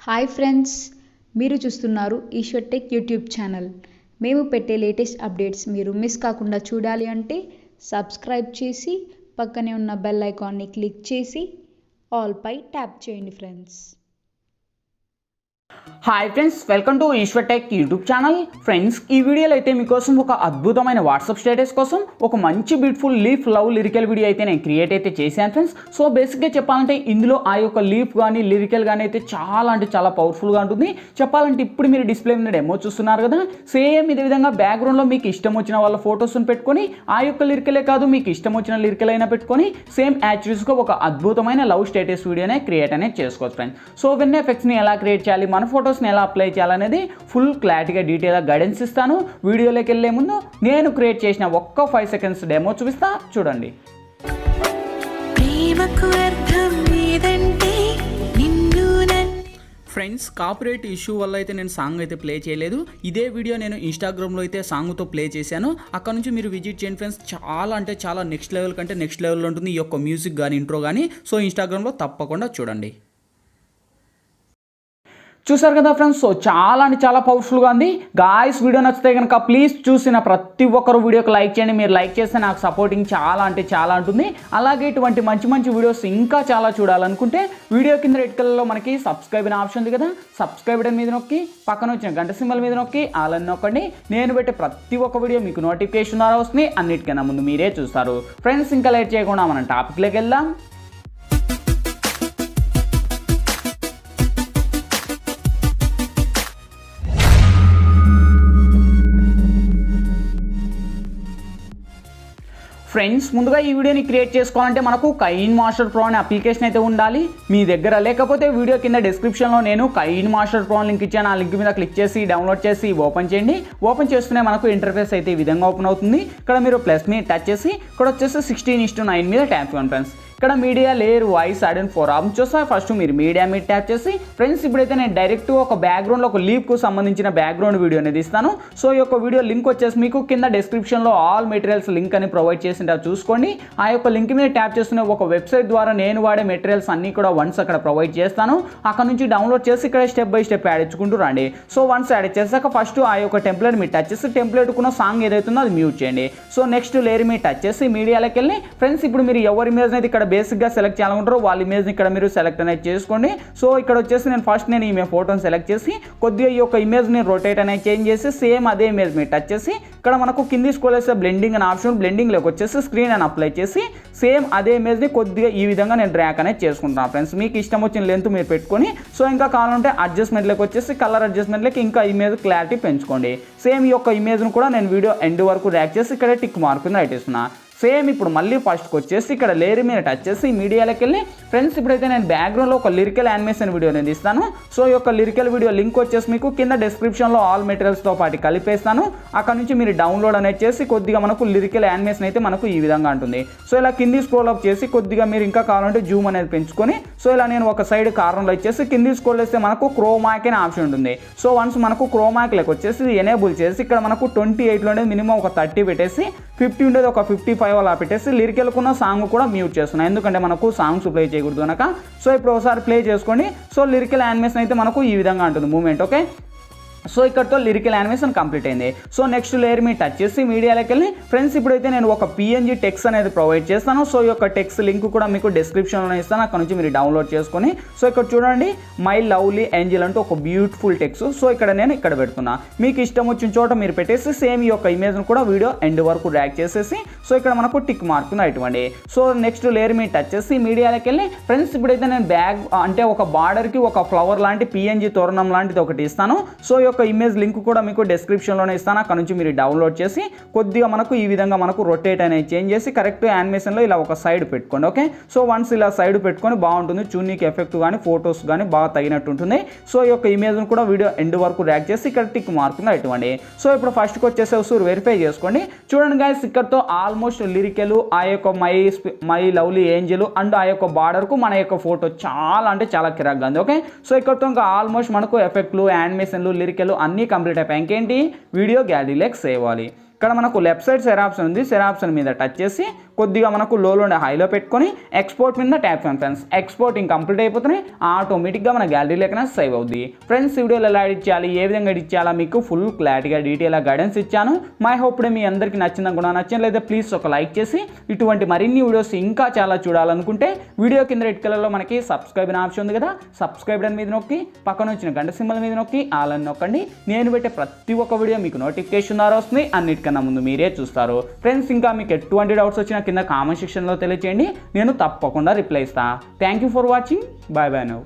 Hi friends, మీరు చూస్తున్నారు Eshwar tech YouTube channel. మేము పెట్టే లేటెస్ట్ అప్డేట్స్ మీరు మిస్ కాకుండా చూడాలి అంటే సబ్స్క్రైబ్ చేసి పక్కనే ఉన్న బెల్ ఐకాన్ని క్లిక్ చేసి ఆల్ పై ట్యాప్ చేయండి friends. Hi friends, welcome to Eshwar tech YouTube channel. Friends, ఈ వీడియోలో అయితే మీకోసం ఒక అద్భుతమైన వాట్సాప్ స్టేటస్ కోసం ఒక మంచి beautiful leaf love lyrical video అయితే నేను క్రియేట్ అయితే చేశాను ఫ్రెండ్స్. సో బేసిక్గా చెప్పాలంటే ఇందులో ఆ యొక్క లీఫ్ కానీ లిరికల్ కానీ అయితే చాలా అంటే చాలా పవర్ఫుల్గా ఉంటుంది. చెప్పాలంటే ఇప్పుడు మీరు డిస్ప్లే మీద డెమో చూస్తున్నారు కదా, సేమ్ ఇదే విధంగా బ్యాక్గ్రౌండ్లో మీకు ఇష్టం వచ్చిన వాళ్ళ ఫొటోస్ని పెట్టుకొని ఆ యొక్క లిరికలే కాదు మీకు ఇష్టం వచ్చిన లిరికల్ అయినా పెట్టుకొని సేమ్ యాక్చువల్స్గా ఒక అద్భుతమైన లవ్ స్టేటస్ వీడియోనే క్రియేట్ అనేది చేసుకోవచ్చు ఫ్రెండ్స్. సో వెన్ ఎఫెక్ట్స్ని ఎలా క్రియేట్ చేయాలి, మన ఫొటోస్ని ఎలా అప్లై చేయాలనేది ఫుల్ క్లారిటీగా డీటెయిల్గా గైడెన్స్ ఇస్తాను. వీడియోలోకి వెళ్ళే ముందు నేను క్రియేట్ చేసిన ఒక్క 5 సెకండ్స్ డెమో చూపిస్తా, చూడండి. ఫ్రెండ్స్, కాపీరైట్ ఇష్యూ వల్ల అయితే నేను సాంగ్ అయితే ప్లే చేయలేదు. ఇదే వీడియో నేను ఇన్స్టాగ్రామ్లో అయితే సాంగ్తో ప్లే చేశాను. అక్కడ నుంచి మీరు విజిట్ చేయండి ఫ్రెండ్స్. చాలా అంటే చాలా నెక్స్ట్ లెవెల్ కంటే నెక్స్ట్ లెవెల్లో ఉంటుంది ఈ యొక్క మ్యూజిక్ కానీ ఇంట్రో కానీ. సో ఇన్స్టాగ్రామ్లో తప్పకుండా చూడండి. చూసారు కదా ఫ్రెండ్స్, సో చాలా అంటే చాలా పవర్ఫుల్గా ఉంది. గాయ్స్, వీడియో నచ్చితే కనుక ప్లీజ్ చూసిన ప్రతి ఒక్కరు వీడియోకి లైక్ చేయండి. మీరు లైక్ చేస్తే నాకు సపోర్టింగ్ చాలా అంటే చాలా ఉంటుంది. అలాగే ఇటువంటి మంచి మంచి వీడియోస్ ఇంకా చాలా చూడాలనుకుంటే వీడియో కింద రెడ్ కలర్లో మనకి సబ్స్క్రైబ్ అనే ఆప్షన్ ఉంది కదా, సబ్స్క్రైబ్ బటన్ మీద నొక్కి పక్కన వచ్చిన గంట సింబల్ మీద నొక్కి ఆల్ అని నొక్కండి. నేను పెట్టే ప్రతి ఒక్క వీడియో మీకు నోటిఫికేషన్ ద్వారా వస్తుంది. అన్నిటికన్నా ముందు మీరే చూస్తారు. ఫ్రెండ్స్, ఇంకా లేట్ చేయకుండా మనం టాపిక్లోకి వెళ్దాం. ఫ్రెండ్స్, ముందుగా ఈ వీడియోని క్రియేట్ చేసుకోవాలంటే మనకు కైన్ మాస్టర్ ప్రో అనే అప్లికేషన్ అయితే ఉండాలి మీ దగ్గర. లేకపోతే వీడియో కింద డిస్క్రిప్షన్లో నేను కైన్ మాస్టర్ ప్రో లింక్ ఇచ్చాను. ఆ లింక్ మీద క్లిక్ చేసి డౌన్లోడ్ చేసి ఓపెన్ చేయండి. ఓపెన్ చేస్తూనే మనకు ఇంటర్ఫేస్ అయితే ఈ విధంగా ఓపెన్ అవుతుంది. ఇక్కడ మీరు ప్లస్ మీద టచ్ చేసి ఇక్కడ వచ్చేసి 16:9 మీద ట్యాప్ చేయండి ఫ్రెండ్స్. ఇక్కడ media layer voice add and 4 option చూస్తే ఫస్ట్ మీరు మీడియా మీద ట్యాప్ చేసి ఫ్రెండ్స్ ఇప్పుడైతే నేను డైరెక్ట్ ఒక బ్యాక్గ్రౌండ్లో ఒక లీఫ్కు సంబంధించిన బ్యాక్గ్రౌండ్ వీడియో అనేది ఇస్తాను. సో ఈ యొక్క వీడియో లింక్ వచ్చేసి మీకు కింద డిస్క్రిప్షన్లో ఆల్ మెటీరియల్స్ లింక్ అని ప్రొవైడ్ చేసింటే చూసుకోండి. ఆ యొక్క లింక్ మీద ట్యాప్ చేస్తున్న ఒక వెబ్సైట్ ద్వారా నేను వాడే మెటీరియల్స్ అన్నీ కూడా వన్స్ అక్కడ ప్రొవైడ్ చేస్తాను. అక్కడ నుంచి డౌన్లోడ్ చేసి ఇక్కడ స్టెప్ బై స్టెప్ యాడ్ ఇచ్చుకుంటూ రండి. సో వన్స్ యాడ్ చేసాక ఫస్ట్ ఆ యొక్క టెంప్లెట్ మీరు టచ్ చేసి టెంప్లెట్కున్న సాంగ్ ఏదైతుందో అది మ్యూట్ చేయండి. సో నెక్స్ట్ లేయర్ మీద టచ్ చేసి మీడియాలోకి వెళ్ళి ఫ్రెండ్స్ ఇప్పుడు మీరు ఎవరి ఇమేజ్ అయితే ఇక్కడ బేసిక్గా సెలెక్ట్ చేయాలి వాళ్ళ ఇమేజ్ ఇక్కడ మీరు సెలెక్ట్ అనేది చేసుకోండి. సో ఇక్కడ వచ్చేసి నేను ఈమె ఫోటోని సెలెక్ట్ చేసి కొద్దిగా ఈ యొక్క ఇమేజ్ని రొటేట్ అనేది చేంజ్ చేసి సేమ్ అదే ఇమేజ్ మీద టచ్ చేసి ఇక్కడ మనకు కింది స్క్రోల్ చేస్తే బ్లెండింగ్ అనే ఆప్షన్, బ్లెండింగ్లోకి వచ్చేసి స్క్రీన్ అని అప్లై చేసి సేమ్ అదే ఇమేజ్ని కొద్దిగా ఈ విధంగా నేను డ్రాగ్ అనేది చేసుకుంటాను ఫ్రెండ్స్. మీకు ఇష్టం వచ్చిన లెంత్ మీరు పెట్టుకొని సో ఇంకా కావాలంటే అడ్జస్ట్మెంట్లోకి వచ్చేసి కలర్ అడ్జస్ట్మెంట్లోకి ఇంకా ఇమేజ్ క్లారిటీ పెంచుకోండి. సేమ్ ఈ యొక్క ఇమేజ్ను కూడా నేను వీడియో ఎండ్ వరకు డ్రాగ్ చేసి ఇక్కడ టిక్ మార్క్ రైట్ ఇస్తున్నా. సేమ్ ఇప్పుడు మళ్ళీ ఫస్ట్కి వచ్చేసి ఇక్కడ లేయర్ మీద టచ్ చేసి మీడియాలోకి వెళ్ళి ఫ్రెండ్స్ ఇప్పుడైతే నేను బ్యాక్గ్రౌండ్లో ఒక లిరికల్ యానిమేషన్ వీడియో నేను ఇస్తాను. సో ఈ యొక్క లిరికల్ వీడియో లింక్ వచ్చేసి మీకు కింద డిస్క్రిప్షన్లో ఆల్ మెటీరియల్స్తో పాటు కలిపేస్తాను. అక్కడ నుంచి మీరు డౌన్లోడ్ అనేది చేసి కొద్దిగా మనకు లిరికల్ యానిమేషన్ అయితే మనకు ఈ విధంగా ఉంటుంది. సో ఇలా కింది స్క్రోల్ అప్ చేసి కొద్దిగా మీరు ఇంకా కావాలంటే జూమ్ అనేది పెంచుకొని సో ఇలా నేను ఒక సైడ్ కార్నర్లో ఇచ్చేసి కింది స్క్రోల్ చేస్తే మనకు క్రోమాక్ అనే ఆప్షన్ ఉంటుంది. సో వన్స్ మనకు క్రోమాక్ లెక్క వచ్చేసి ఎనేబుల్ చేసి ఇక్కడ మనకు 28లో మినిమం ఒక 30 పెట్టేసి 50 ఉండేది ఒక 55 అలా పెట్టేసి లిరికల్కున్న సాంగ్ కూడా మ్యూట్ చేస్తున్నాను, ఎందుకంటే మనకు సాంగ్స్ ప్లే చేయకూడదు కనుక. సో ఇప్పుడు ఒకసారి ప్లే చేసుకోండి. సో లిరికల్ యానిమేషన్ అయితే మనకు ఈ విధంగా ఉంటుంది మూమెంట్. ఓకే, సో ఇక్కడతో లిరికల్ యానిమేషన్ కంప్లీట్ అయింది. సో నెక్స్ట్ లేయర్ మీద టచ్ చేసి మీడియాలోకి వెళ్ళి ఫ్రెండ్స్ ఇప్పుడైతే నేను ఒక PNG టెక్స్ట్ అనేది ప్రొవైడ్ చేస్తాను. సో ఈ యొక్క టెక్స్ట్ లింక్ కూడా మీకు డిస్క్రిప్షన్లో ఇస్తాను, అక్కడ నుంచి మీరు డౌన్లోడ్ చేసుకొని సో ఇక్కడ చూడండి మై లవ్లీ ఏంజల్ అంటూ ఒక బ్యూటిఫుల్ టెక్స్ట్. సో ఇక్కడ నేను ఇక్కడ పెడుతున్నా, మీకు ఇష్టం వచ్చిన చోట మీరు పెట్టేసి సేమ్ ఈ యొక్క ఇమేజ్ను కూడా వీడియో ఎండ్ వరకు డ్రాగ్ చేసేసి సో ఇక్కడ మనకు టిక్ మార్క్ ఇవ్వండి. సో నెక్స్ట్ లేయర్ మీద టచ్ చేసి మీడియాలోకి వెళ్ళి ఫ్రెండ్స్ ఇప్పుడైతే నేను బ్యాగ్ అంటే ఒక బార్డర్కి ఒక ఫ్లవర్ లాంటి PNG తోరణం లాంటిది ఒకటి ఇస్తాను. సో ఒక ఇమేజ్ లింక్ కూడా మీకు డిస్క్రిప్షన్లోనే ఇస్తాను, అక్కడ నుంచి మీరు డౌన్లోడ్ చేసి కొద్దిగా మనకు ఈ విధంగా మనకు రొటేట్ అనేది చేంజ్ చేసి కరెక్ట్ యానిమేషన్లో ఇలా ఒక సైడ్ పెట్టుకోండి. ఓకే, సో వన్స్ ఇలా సైడ్ పెట్టుకొని బాగుంటుంది, చూడనీకి ఎఫెక్ట్ కానీ ఫొటోస్ కానీ బాగా తగినట్టు ఉంటుంది. సో ఈ యొక్క ఇమేజ్ను కూడా వీడియో ఎండ్ వరకు ర్యాక్ చేసి ఇక్కడ టిక్ మార్కుగా ఇవ్వండి. సో ఇప్పుడు ఫస్ట్కి వచ్చేసి ఒకసారి వెరిఫై చేసుకోండి. చూడండి గైస్, ఇక్కడతో ఆల్మోస్ట్ లిరికల్ ఆ యొక్క మై లవ్లీ ఏంజల్ అండ్ ఆ యొక్క బార్డర్కు మన యొక్క ఫోటో చాలా అంటే చాలా కిరాక్గా ఉంది. ఓకే, సో ఇక్కడతో ఇంకా ఆల్మోస్ట్ మనకు ఎఫెక్ట్లు యానిమేషన్లు లిరికల్ అన్నీ కంప్లీట్ అయిపోయాయి. ఇంకేంటి వీడియో గ్యాలరీలోకి సేవ్ అవ్వాలి. ఇక్కడ మనకు లెఫ్ట్ సైడ్ షేర్ ఆప్షన్ ఉంది, షేర్ ఆప్షన్ మీద టచ్ చేసి కొద్దిగా మనకు లోలో ఉండే హైలో పెట్టుకొని ఎక్స్పోర్ట్ మీద ట్యాప్ చేయండి ఫ్రెండ్స్. ఎక్స్పోర్టింగ్ కంప్లీట్ అయిపోతున్నాయి, ఆటోమేటిక్గా మన గ్యాలరీ లేకనే సేవ్ అవుద్ది. ఫ్రెండ్స్ ఈ వీడియోలో ఎలా ఎడిట్ చేయాలి, ఏ విధంగా ఎడిట్ చేయాలా మీకు ఫుల్ క్లారిటీగా డీటెయిల్గా గైడెన్స్ ఇచ్చాను. మై హోప్ మీ అందరికీ నచ్చిందని కూడా నచ్చలేదా ప్లీజ్ ఒక లైక్ చేసి ఇటువంటి మరిన్ని వీడియోస్ ఇంకా చాలా చూడాలనుకుంటే వీడియో కింద రెడ్ కలర్లో మనకి సబ్స్క్రైబ్ అనే ఆప్షన్ ఉంది కదా, సబ్స్క్రైబ్ అని మీద నొక్కి పక్కన వచ్చిన గంట సింబల్ మీద నొక్కి ఆల్ అని నొక్కండి. నేను పెట్టే ప్రతి ఒక్క వీడియో మీకు నోటిఫికేషన్ ద్వారా వస్తుంది, అన్నిటికన్నా ముందు మీరే చూస్తారు. ఫ్రెండ్స్ ఇంకా మీకు ఎటువంటి డౌట్స్ వచ్చినా కింద కామెంట్ సెక్షన్లో తెలియచేయండి, నేను తప్పకుండా రిప్లై ఇస్తాను. Thank you for watching, bye bye now.